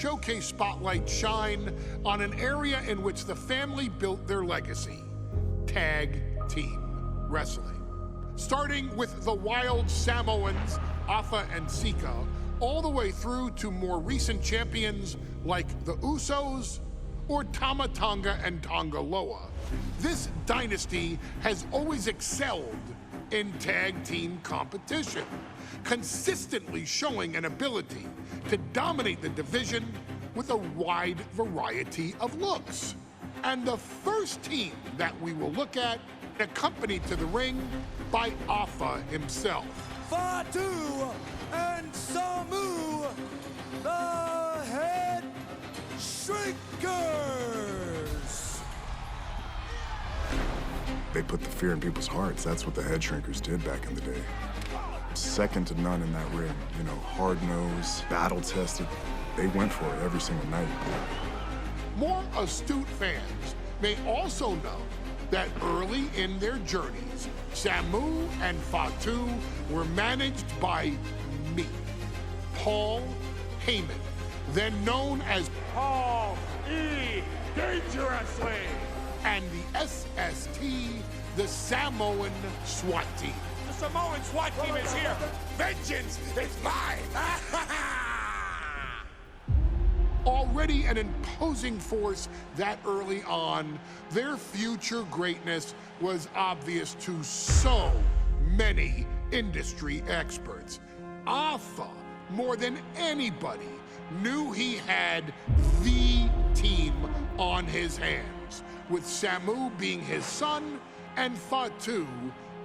showcase spotlight shine on an area in which the family built their legacy: tag team wrestling. Starting with the wild Samoans, Afa and Sika, all the way through to more recent champions like the Usos or Tama Tonga and Tonga Loa. This dynasty has always excelled in tag team competition, consistently showing an ability to dominate the division with a wide variety of looks. And the first team that we will look at, accompanied to the ring by Afa himself. Fatu and Samu, the Headshrinkers. They put the fear in people's hearts. That's what the Headshrinkers did back in the day. Second to none in that ring. You know, hard-nosed, battle-tested. They went for it every single night. More astute fans may also know that early in their journeys, Samu and Fatu were managed by me, Paul Heyman, then known as Paul E. Dangerously, and the SST, the Samoan SWAT team. The Samoan SWAT team is here. Vengeance is mine! Already an imposing force that early on, their future greatness was obvious to so many industry experts. Afa, more than anybody, knew he had the team on his hands, with Samu being his son and Fatu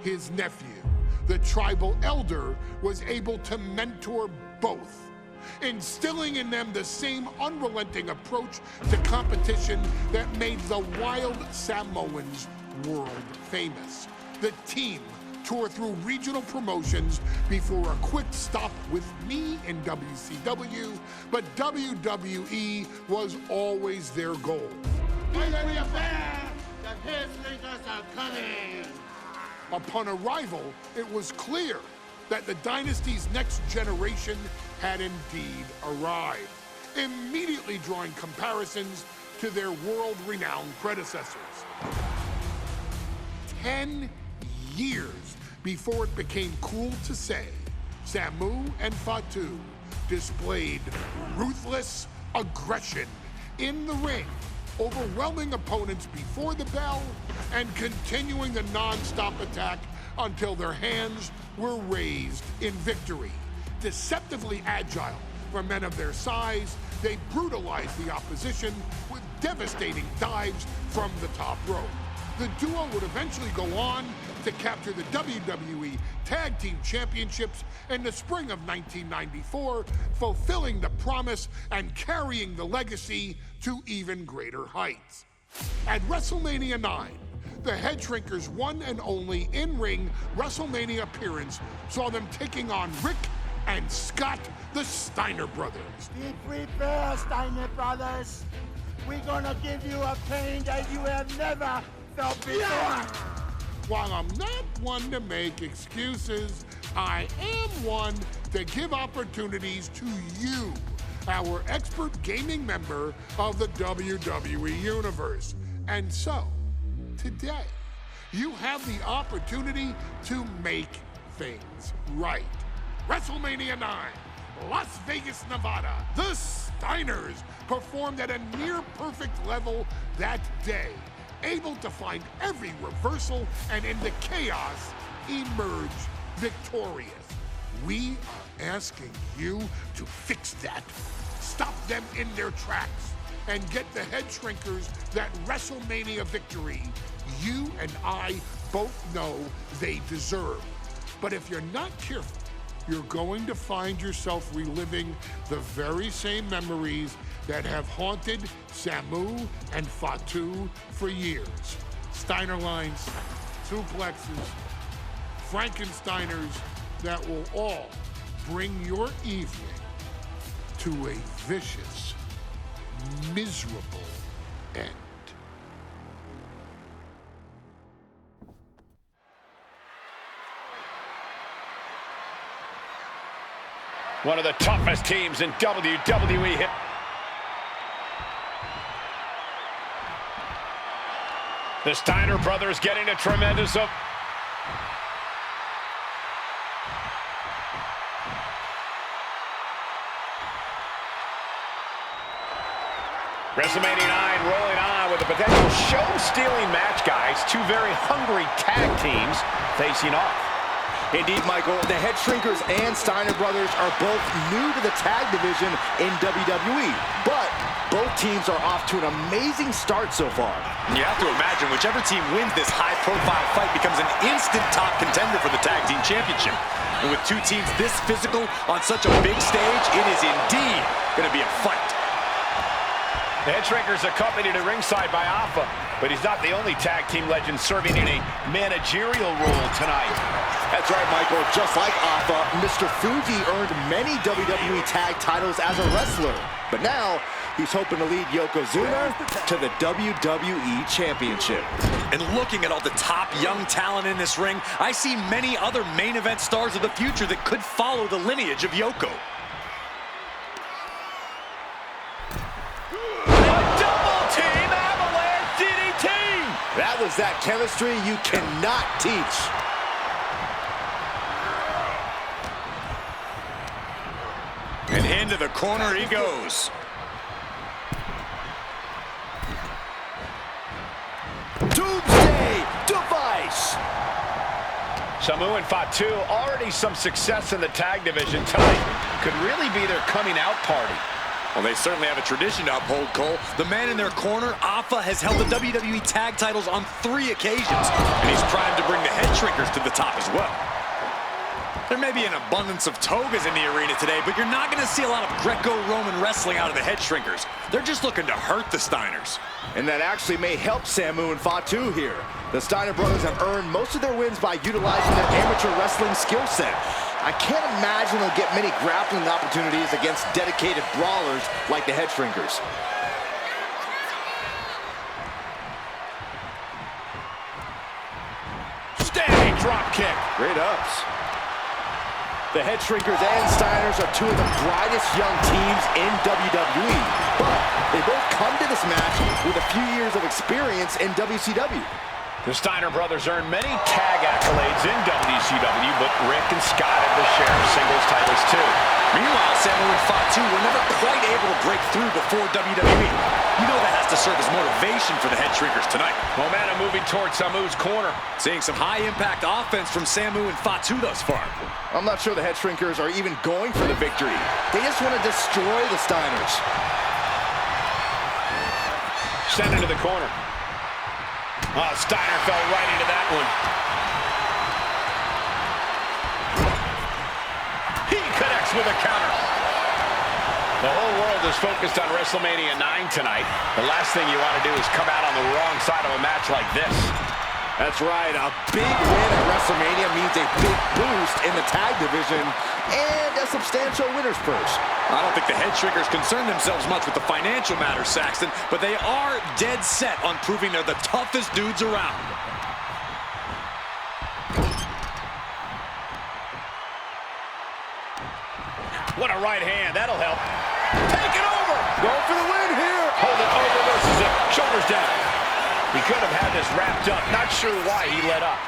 his nephew. The tribal elder was able to mentor both, instilling in them the same unrelenting approach to competition that made the wild Samoans world famous. The team toured through regional promotions before a quick stop with me in WCW, but WWE was always their goal. The Headshrinkers are coming! Upon arrival, it was clear that the dynasty's next generation had indeed arrived, immediately drawing comparisons to their world-renowned predecessors. 10 years before it became cool to say, Samu and Fatu displayed ruthless aggression in the ring, overwhelming opponents before the bell and continuing the non-stop attack until their hands were raised in victory. Deceptively agile for men of their size, they brutalized the opposition with devastating dives from the top rope. The duo would eventually go on to capture the WWE Tag Team Championships in the spring of 1994, fulfilling the promise and carrying the legacy to even greater heights. At WrestleMania IX, the Headshrinkers' one and only in-ring WrestleMania appearance saw them taking on Rick and Scott, the Steiner Brothers. Be prepared, Steiner Brothers. We're gonna give you a pain that you have never felt before. While I'm not one to make excuses, I am one to give opportunities to you, our expert gaming member of the WWE Universe. And so, today, you have the opportunity to make things right. WrestleMania IX, Las Vegas, Nevada. The Steiners performed at a near-perfect level that day, able to find every reversal and in the chaos, emerge victorious. We are asking you to fix that. Stop them in their tracks and get the Headshrinkers that WrestleMania victory you and I both know they deserve. But if you're not careful, you're going to find yourself reliving the very same memories that have haunted Samu and Fatu for years. Steiner lines, suplexes, Frankensteiners that will all bring your evening to a vicious, miserable end. One of the toughest teams in WWE. The Steiner Brothers getting a tremendous WrestleMania IX rolling on with a potential show-stealing match, guys. Two very hungry tag teams facing off. Indeed, Michael, the Headshrinkers and Steiner Brothers are both new to the tag division in WWE, but both teams are off to an amazing start so far. You have to imagine whichever team wins this high-profile fight becomes an instant top contender for the tag team championship. And with two teams this physical on such a big stage, it is indeed going to be a fight. The Headshrinkers accompanied at ringside by Alpha, but he's not the only tag team legend serving in a managerial role tonight. That's right, Michael. Just like Alpha, Mr. Fuji earned many WWE tag titles as a wrestler. But now, he's hoping to lead Yokozuna to the WWE Championship. And looking at all the top young talent in this ring, I see many other main event stars of the future that could follow the lineage of Yoko. That was that chemistry you cannot teach. And into the corner he goes. Doomsday device. Samu and Fatu, already some success in the tag division tonight. Could really be their coming out party. Well, they certainly have a tradition to uphold, Cole. The man in their corner, Alpha, has held the WWE tag titles on 3 occasions, and he's primed to bring the Headshrinkers to the top as well. There may be an abundance of togas in the arena today, but you're not going to see a lot of Greco-Roman wrestling out of the Headshrinkers. They're just looking to hurt the Steiners. And that actually may help Samu and Fatu here. The Steiner Brothers have earned most of their wins by utilizing their amateur wrestling skill set. I can't imagine they'll get many grappling opportunities against dedicated brawlers like the Headshrinkers. Standing drop kick. Great ups. The Headshrinkers and Steiners are two of the brightest young teams in WWE, but they both come to this match with a few years of experience in WCW. The Steiner Brothers earned many tag accolades in WCW, but Rick and Scott have their share of singles titles too. Meanwhile, Samu and Fatu were never quite able to break through before WWE. You know that has to serve as motivation for the Headshrinkers tonight. Momentum moving towards Samu's corner. Seeing some high-impact offense from Samu and Fatu thus far. I'm not sure the Headshrinkers are even going for the victory. They just want to destroy the Steiners. Sent into the corner. Oh, Steiner fell right into that one. He connects with a counter. The whole world is focused on WrestleMania IX tonight. The last thing you want to do is come out on the wrong side of a match like this. That's right. A big win at WrestleMania means a big boost in the tag division and a substantial winner's purse. I don't think the Headshrinkers concern themselves much with the financial matters, Saxton, but they are dead set on proving they're the toughest dudes around. What a right hand. That'll help. Take it over. Go for the win here. Hold it over versus it. Shoulders down. He could have had this wrapped up. Not sure why he let up.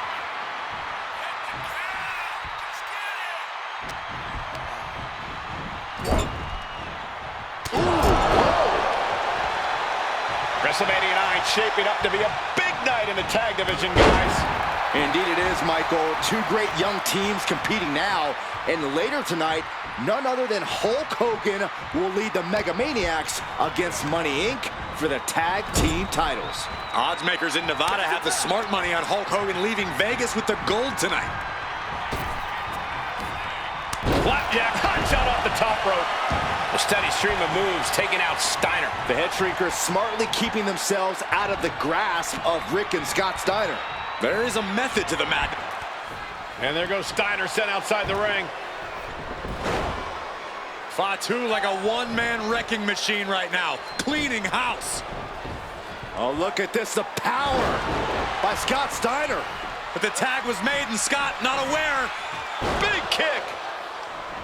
WrestleMania IX shaping up to be a big night in the tag division, guys. Indeed it is, Michael. Two great young teams competing now. And later tonight, none other than Hulk Hogan will lead the Mega Maniacs against Money Inc. for the tag team titles. Odds makers in Nevada have the smart money on Hulk Hogan leaving Vegas with the gold tonight. Flapjack, punch out off the top rope. A steady stream of moves taking out Steiner. The Headshrinkers smartly keeping themselves out of the grasp of Rick and Scott Steiner. There is a method to the madness. And there goes Steiner sent outside the ring. Fatu like a one-man wrecking machine right now, cleaning house. Oh, look at this, the power by Scott Steiner. But the tag was made and Scott not aware. Big kick.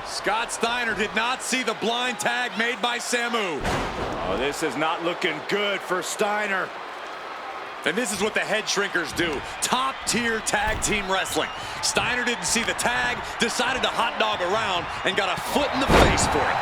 Scott Steiner did not see the blind tag made by Samu. Oh, this is not looking good for Steiner. And this is what the Headshrinkers do. Top-tier tag team wrestling. Steiner didn't see the tag, decided to hot dog around, and got a foot in the face for it.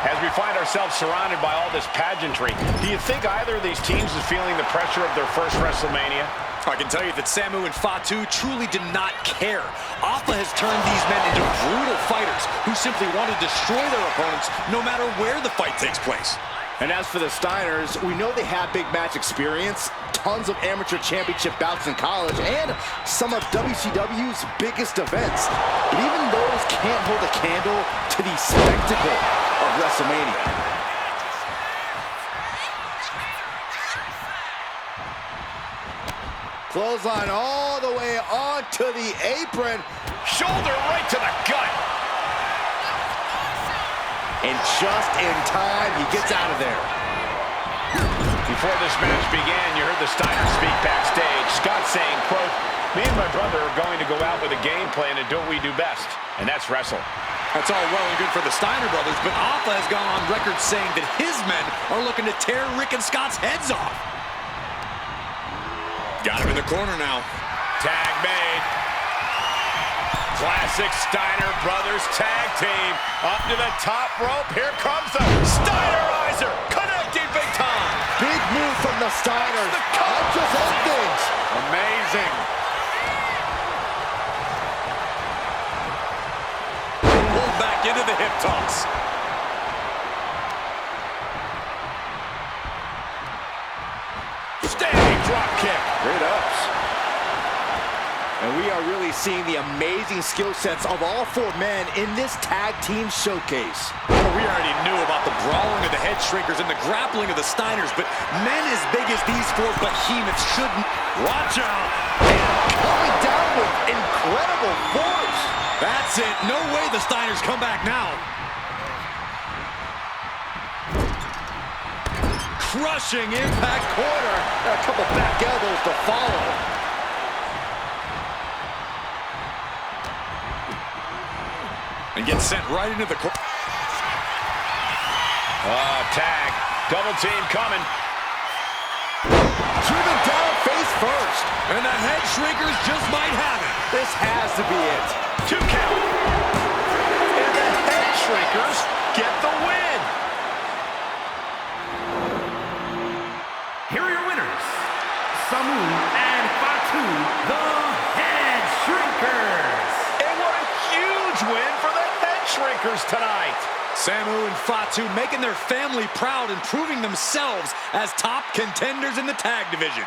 As we find ourselves surrounded by all this pageantry, do you think either of these teams is feeling the pressure of their first WrestleMania? I can tell you that Samu and Fatu truly did not care. Alpha has turned these men into brutal fighters who simply want to destroy their opponents no matter where the fight takes place. And as for the Steiners, we know they have big match experience, tons of amateur championship bouts in college, and some of WCW's biggest events. But even those can't hold a candle to the spectacle of WrestleMania. Clothesline all the way onto the apron. Shoulder right to the gut. And just in time, he gets out of there. Before this match began, you heard the Steiners speak backstage. Scott saying, quote, "Me and my brother are going to go out with a game plan and do what we do best, and that's wrestle." That's all well and good for the Steiner brothers, but Alpha has gone on record saying that his men are looking to tear Rick and Scott's heads off. Got him in the corner now. Tag made. Classic Steiner Brothers tag team. Up to the top rope. Here comes the Steinerizer. Connecting big time. Big move from the Steiners. The cover. Just end things. Amazing. Pulled back into the hip toss. Standing drop kick. Great ups. And we are really seeing the amazing skill sets of all four men in this tag team showcase. Well, we already knew about the brawling of the Headshrinkers and the grappling of the Steiners, but men as big as these four behemoths shouldn't. Watch out! Coming down with incredible force. That's it. No way the Steiners come back now. Crushing impact corner. A couple back elbows to follow. And gets sent right into the corner. Tag. Double team coming. Driven down face first. And the Headshrinkers just might have it. This has to be it. 2 count. And the Headshrinkers get the win. Here are your winners, Samu and Fatu, the Headshrinkers. And what a huge win for the Headshrinkers tonight. Samu and Fatu making their family proud and proving themselves as top contenders in the tag division.